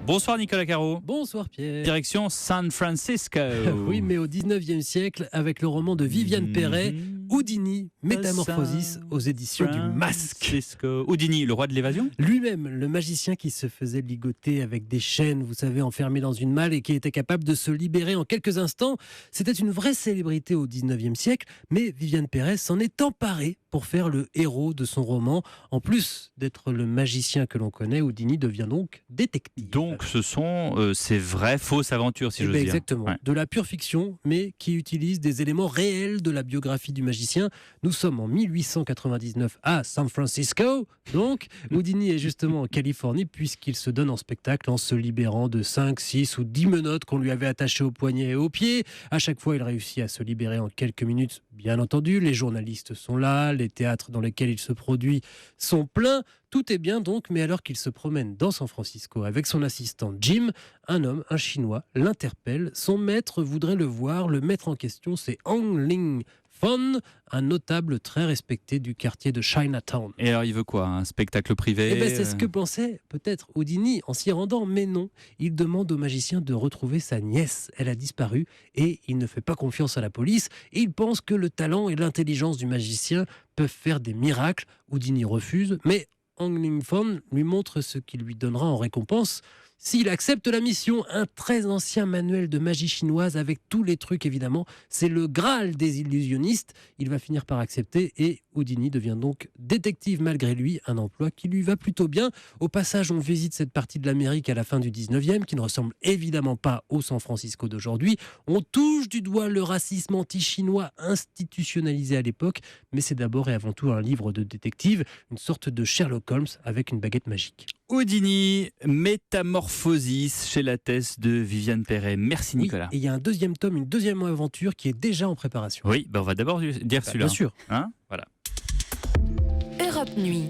Bonsoir Nicolas Caro. Bonsoir Pierre. Direction San Francisco. Oui, mais au 19e siècle, avec le roman de Viviane Perret, Houdini, Métamorphosis, aux éditions du Masque. Francisco. Houdini, le roi de l'évasion. Lui-même, le magicien qui se faisait ligoter avec des chaînes, vous savez, enfermé dans une malle et qui était capable de se libérer en quelques instants. C'était une vraie célébrité au 19e siècle, mais Viviane Perret s'en est emparée pour faire le héros de son roman. En plus d'être le magicien que l'on connaît, Houdini devient donc détective. Donc ce sont ces vraies fausses aventures, si j'ose dire. Exactement, Ouais. de la pure fiction, mais qui utilise des éléments réels de la biographie du magicien. Nous sommes en 1899 à San Francisco, donc Houdini est justement en Californie puisqu'il se donne en spectacle en se libérant de 5, 6 ou 10 menottes qu'on lui avait attachées aux poignets et aux pieds. À chaque fois, il réussit à se libérer en quelques minutes, bien entendu. Les journalistes sont là, les théâtres dans lesquels il se produit sont pleins. Tout est bien donc, mais alors qu'il se promène dans San Francisco avec son assistant Jim, un homme, un Chinois, l'interpelle. Son maître voudrait le voir. Le maître en question, c'est Hong Ling Fon, un notable très respecté du quartier de Chinatown. Et alors il veut quoi? Un spectacle privé? C'est ce que pensait peut-être Houdini en s'y rendant, mais non. Il demande au magicien de retrouver sa nièce. Elle a disparu et il ne fait pas confiance à la police. Il pense que le talent et l'intelligence du magicien peuvent faire des miracles. Houdini refuse, mais Hong Ling Fon lui montre ce qu'il lui donnera en récompense s'il accepte la mission. Un très ancien manuel de magie chinoise avec tous les trucs évidemment. C'est le Graal des illusionnistes. Il va finir par accepter et Houdini devient donc détective malgré lui, un emploi qui lui va plutôt bien. Au passage, on visite cette partie de l'Amérique à la fin du 19e qui ne ressemble évidemment pas au San Francisco d'aujourd'hui. On touche du doigt le racisme anti-chinois institutionnalisé à l'époque, mais c'est d'abord et avant tout un livre de détective, une sorte de Sherlock Holmes avec une baguette magique. Houdini, Métamorphosis chez Lattès de Viviane Perret. Merci Nicolas. Et il y a un deuxième tome, une deuxième aventure qui est déjà en préparation. Oui, on va d'abord dire celui-là. Bien sûr. Hein, voilà. Europe Nuit.